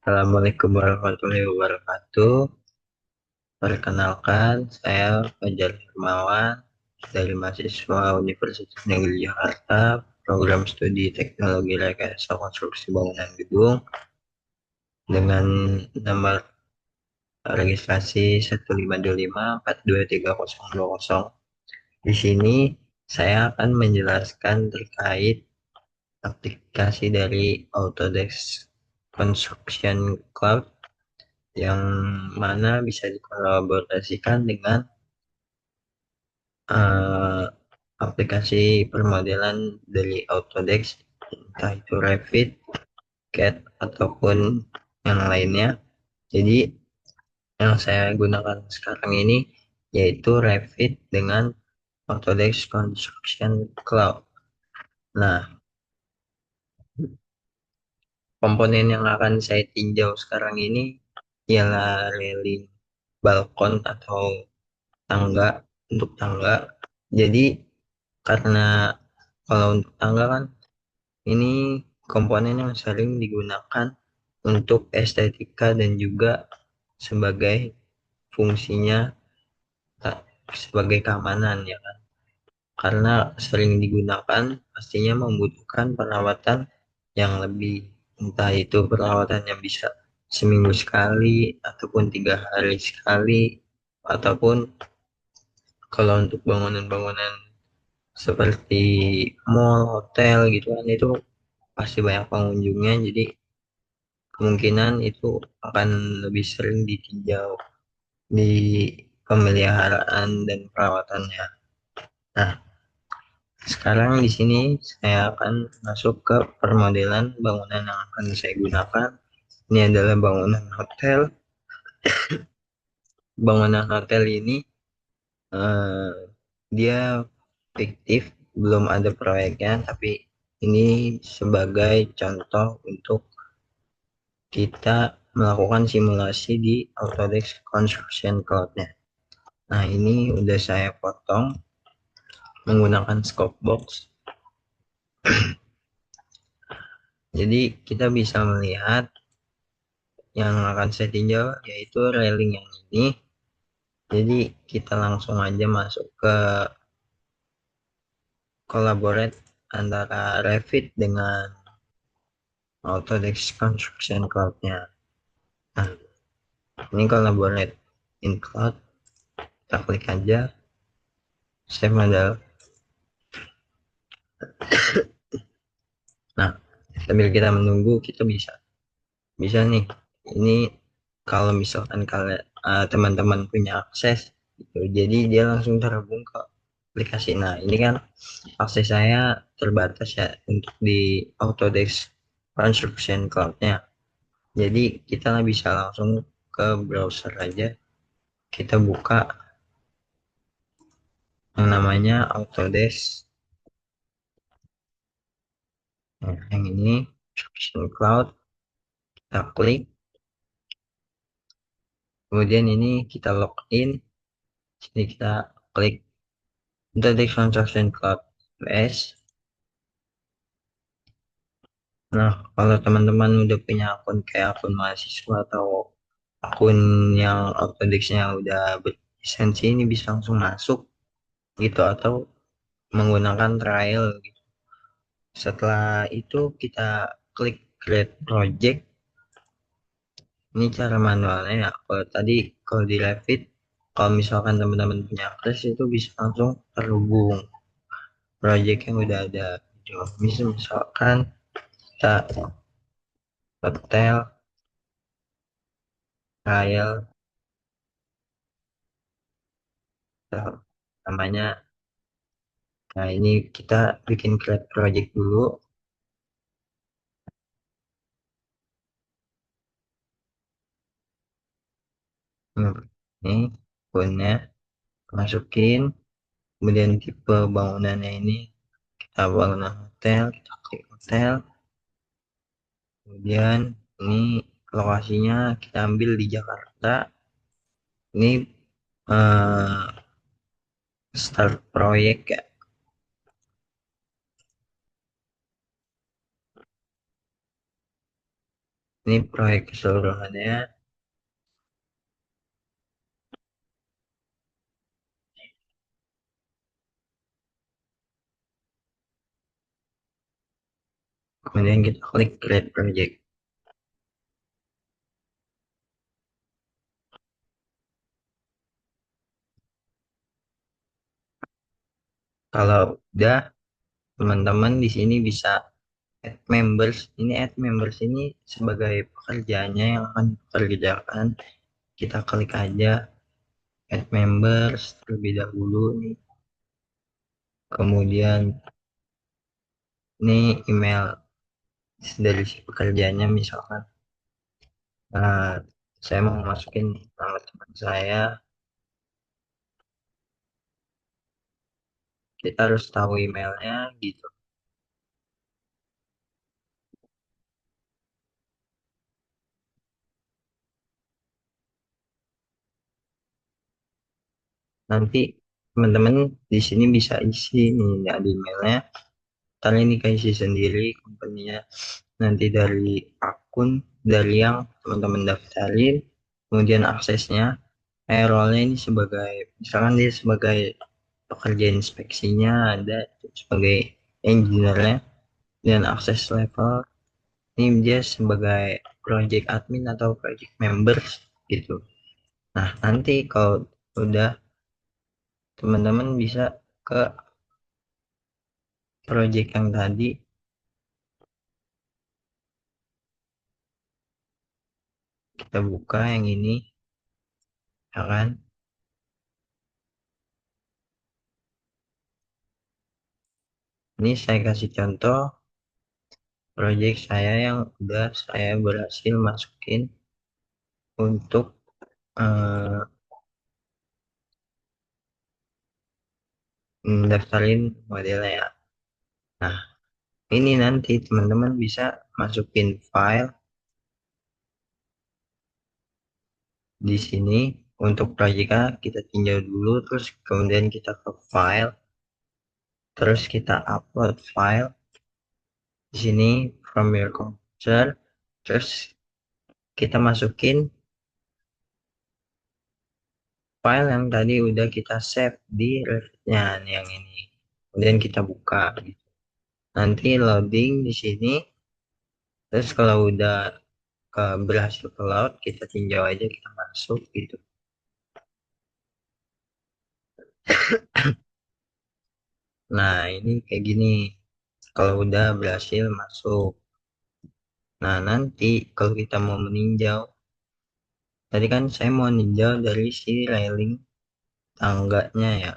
Assalamualaikum warahmatullahi wabarakatuh. Perkenalkan, saya Fajar Hermawan dari mahasiswa Universitas Negeri Jakarta, program studi Teknologi Rekayasa Konstruksi Bangunan Gedung dengan nomor registrasi 152542300. Di sini saya akan menjelaskan terkait aplikasi dari Autodesk Construction Cloud yang mana bisa dikolaborasikan dengan eh, aplikasi permodelan dari Autodesk, entah itu Revit, CAD, ataupun yang lainnya. Jadi yang saya gunakan sekarang ini yaitu Revit dengan Autodesk Construction Cloud. Nah, komponen yang akan saya tinjau sekarang ini ialah railing balkon atau tangga untuk tangga. Jadi karena kalau untuk tangga kan ini komponen yang sering digunakan untuk estetika dan juga sebagai fungsinya sebagai keamanan ya kan. Karena sering digunakan pastinya membutuhkan perawatan yang lebih, entah itu perawatannya bisa seminggu sekali ataupun 3 hari sekali, ataupun kalau untuk bangunan-bangunan seperti mall, hotel gitu kan, itu pasti banyak pengunjungnya, jadi kemungkinan itu akan lebih sering ditinjau di pemeliharaan dan perawatannya. Nah, sekarang di sini saya akan masuk ke permodelan bangunan yang akan saya gunakan. Ini adalah bangunan hotel. Bangunan hotel ini eh, dia fiktif, belum ada proyeknya, tapi ini sebagai contoh untuk kita melakukan simulasi di Autodesk Construction Cloud-nya. Nah, ini udah saya potong menggunakan scope box. Jadi kita bisa melihat yang akan saya tinjau yaitu railing yang ini. Jadi kita langsung aja masuk ke collaborate antara Revit dengan Autodesk Construction Cloud-nya. Nah, ini collaborate in cloud. Kita klik aja save model. Nah, sambil kita menunggu kita bisa bisa nih, ini kalau misalkan kalian teman-teman punya akses gitu, jadi dia langsung terhubung ke aplikasi. Nah, ini kan akses saya terbatas ya untuk di Autodesk Construction Cloud-nya, jadi kita bisa langsung ke browser aja, kita buka yang namanya Autodesk. Nah, yang ini Construction Cloud, kita klik, kemudian ini kita login, sini kita klik Autodesk Construction Cloud US. Nah, kalau teman-teman udah punya akun kayak akun mahasiswa atau akun yang Autodesk-nya udah berlisensi, ini bisa langsung masuk gitu, atau menggunakan trial gitu. Setelah itu kita klik create project. Ini cara manualnya ya. Kalau tadi kalau di Revit, kalau misalkan teman-teman punya akses itu bisa langsung terhubung project yang udah ada gitu. Misalkan kita hotel trial, namanya. Nah, ini kita bikin create project dulu. Nah, ini akunnya masukin, kemudian tipe bangunannya ini kita bangunan hotel, kita klik hotel, kemudian ini lokasinya kita ambil di Jakarta. Ini eh, start proyek ya. Ini proyek keseluruhannya. Kemudian kita klik create project. Kalau udah, teman-teman di sini bisa add members. Ini add members ini sebagai pekerjaannya yang akan dikerjakan. Kita klik aja add members terlebih dahulu nih. Kemudian ini email dari si pekerjaannya misalkan. Nah, saya mau masukin nama teman saya. Kita harus tahu emailnya gitu. Nanti teman-teman di sini bisa isi nih ya, di emailnya. Ntar ini isi sendiri company-nya. Nanti dari akun dari yang teman-teman daftarin, kemudian aksesnya. Role-nya ini sebagai, misalkan dia sebagai pekerja inspeksinya ada, sebagai engineer-nya, dan akses level ini dia sebagai project admin atau project members gitu. Nah, nanti kalau udah, teman-teman bisa ke project yang tadi, kita buka yang ini, ya kan? Ini saya kasih contoh project saya yang udah saya berhasil masukin untuk eh, mendaftarin modelnya ya. Nah, ini nanti teman-teman bisa masukin file di sini untuk projectnya, kita tinjau dulu, terus kemudian kita ke file, terus kita upload file di sini from your computer, terus kita masukin file yang tadi udah kita save di Revit-nya yang ini. Kemudian kita buka. Nanti loading di sini, terus kalau udah berhasil ke load, kita tinjau aja, kita masuk gitu. Nah, ini kayak gini. Kalau udah berhasil masuk. Nah, nanti kalau kita mau meninjau, tadi kan saya mau ninjau dari si railing tangganya ya.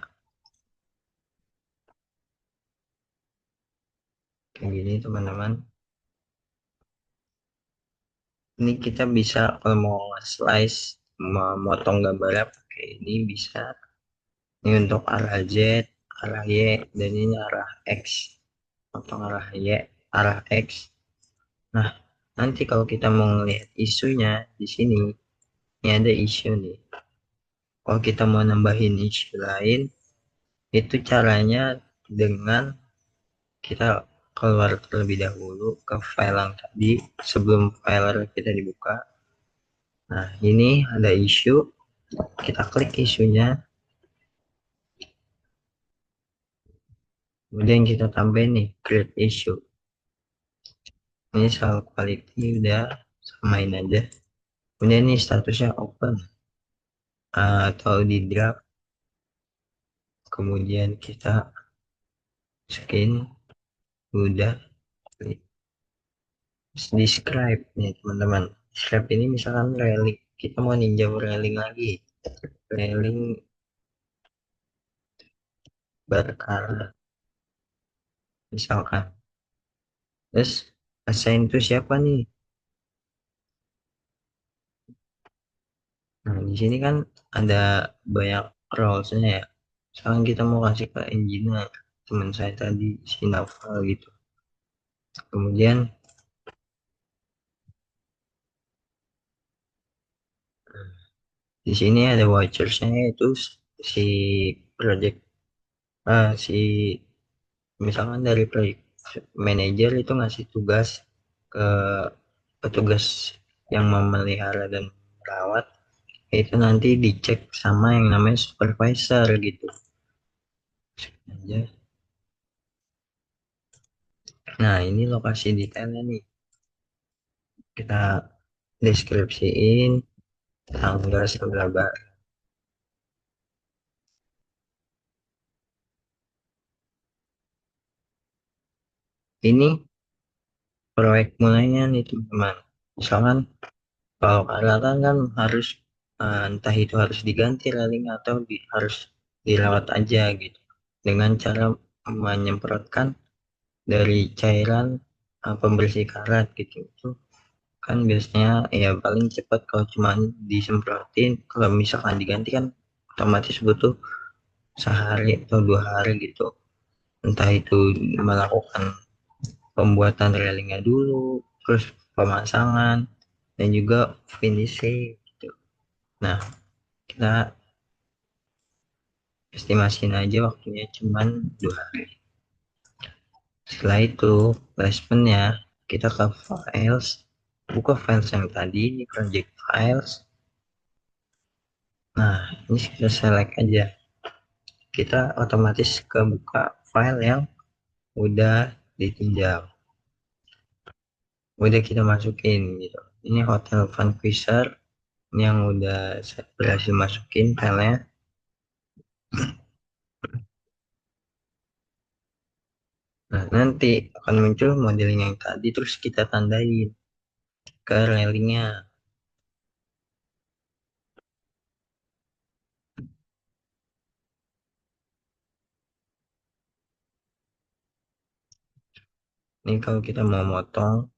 Kayak gini teman-teman. Ini kita bisa kalau mau slice, memotong gambarnya pakai ini bisa. Ini untuk arah Z, arah Y, dan ini arah X. Potong arah Y, arah X. Nah, nanti kalau kita mau ngelihat isunya di sini, ini ada isu nih. Kalau kita mau nambahin isu lain, itu caranya dengan kita keluar terlebih dahulu ke file yang tadi sebelum file kita dibuka. Nah, ini ada isu, kita klik isunya, kemudian kita tambahin nih create issue. Ini soal quality udah samain aja. Kemudian ini statusnya open atau di draft. Kemudian kita skin udah describe nih teman-teman. Describe ini misalkan railing, kita mau ninjau railing lagi, railing berkala misalkan. Terus assign itu siapa nih? Nah, di sini kan ada banyak roles-nya ya. Sekarang kita mau kasih ke engineer, teman saya tadi si Naval gitu. Kemudian di sini ada vouchersnya, itu si project, si misalkan dari project manager itu ngasih tugas ke petugas yang memelihara dan merawat itu nanti dicek sama yang namanya supervisor gitu aja. Nah, ini lokasi detailnya nih. Kita deskripsiin tanggal seberapa. Ini proyek mulainya nih teman-teman. Misalkan kalau karatan kan harus entah itu harus diganti railing atau harus dirawat aja gitu. Dengan cara menyemprotkan dari cairan pembersih karat gitu. Itu kan biasanya ya paling cepat kalau cuma disemprotin. Kalau misalkan diganti kan otomatis butuh sehari atau 2 hari gitu. Entah itu melakukan pembuatan railingnya dulu, terus pemasangan, dan juga finishing gitu. Nah, kita estimasiin aja waktunya cuman 2 hari. Setelah itu, placementnya kita ke files, buka files yang tadi, ini project files. Nah, ini kita select aja. Kita otomatis ke buka file yang udah ditinjau. Udah kita masukin gitu. Ini Hotel Vanquisher yang udah saya berhasil masukin filenya. Nah, nanti akan muncul modeling yang tadi terus kita tandain ke railingnya. Ini kalau kita mau motong,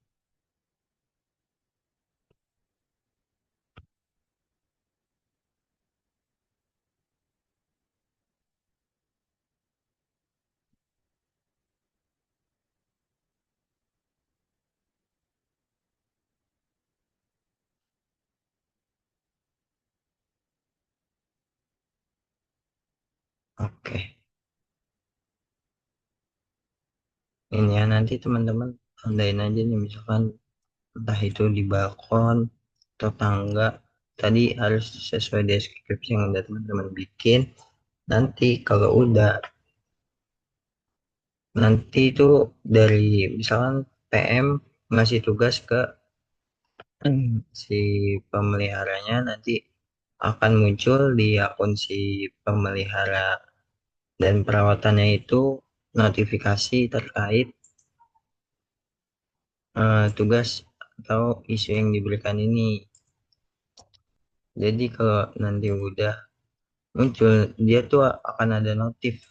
oke. Ini ya nanti teman-teman tandain aja nih misalkan entah itu di balkon atau tangga. Tadi harus sesuai deskripsi yang udah teman-teman bikin. Nanti kalau udah, nanti itu dari misalkan PM ngasih tugas ke si pemeliharanya nanti akan muncul di akun si pemelihara dan perawatannya itu notifikasi terkait tugas atau isu yang diberikan ini. Jadi kalau nanti udah muncul, dia tuh akan ada notif.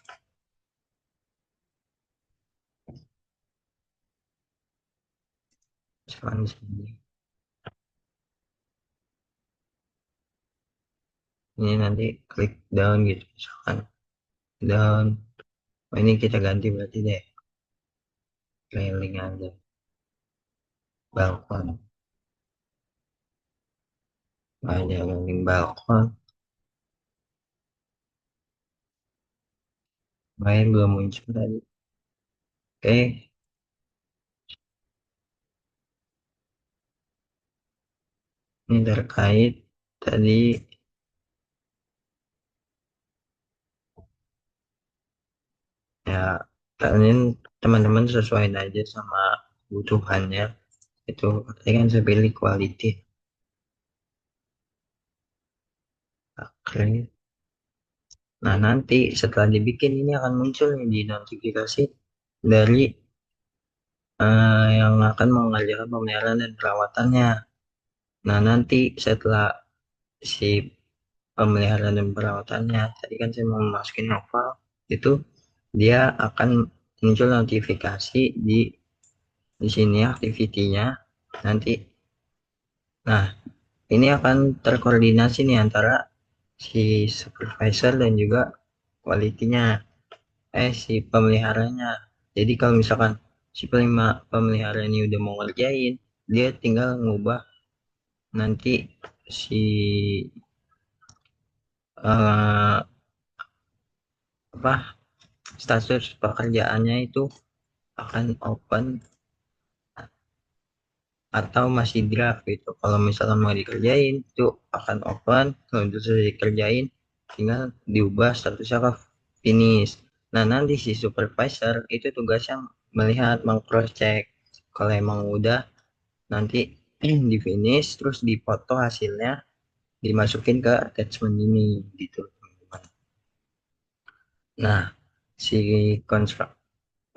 Misalkan di sini, ini nanti klik down gitu, misalkan down. Oh, ini kita ganti berarti deh, railing aja, balkon. Ada railing balkon, main belum muncul tadi. Oke, ini terkait tadi ya, kalian teman-teman sesuaiin aja sama kebutuhannya. Itu tadi kan saya pilih quality. Oke. Nah, nanti setelah dibikin ini akan muncul nih di notifikasi dari yang akan mengerjakan pemeliharaan dan perawatannya. Nah, nanti setelah si pemeliharaan dan perawatannya, tadi kan saya mau masukin novel, itu dia akan muncul notifikasi di sini activity-nya. Nanti, nah ini akan terkoordinasi nih antara si supervisor dan juga quality-nya. Si pemeliharanya. Jadi kalau misalkan si pemelihara ini udah mau ngerjain, dia tinggal ngubah nanti si eh, apa status pekerjaannya itu akan open atau masih draft gitu. Kalau misalnya mau dikerjain itu akan open, kalau itu sudah dikerjain tinggal diubah statusnya ke finish. Nah, nanti si supervisor itu tugasnya melihat, meng cross check kalau emang udah, nanti di finish terus dipoto hasilnya, dimasukin ke attachment ini gitu, teman-teman. Nah, si construct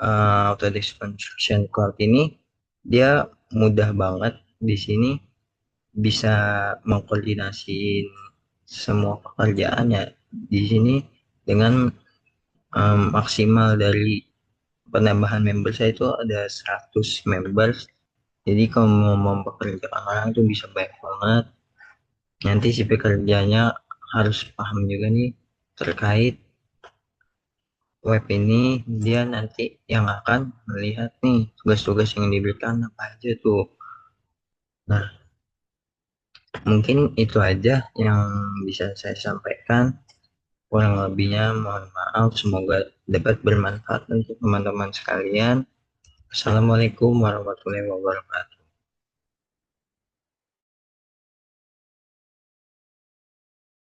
Autodesk Construction Cloud ini dia mudah banget di sini, bisa mengkoordinasiin semua pekerjaannya di sini dengan maksimal. Dari penambahan member saya itu ada 100 members, jadi kalau mau mempekerjakan orang itu bisa banyak banget. Nanti si pekerjanya harus paham juga nih terkait web ini, dia nanti yang akan melihat nih tugas-tugas yang diberikan apa aja tuh. Nah, mungkin itu aja yang bisa saya sampaikan. Kurang lebihnya mohon maaf, semoga dapat bermanfaat untuk teman-teman sekalian. Assalamualaikum warahmatullahi wabarakatuh.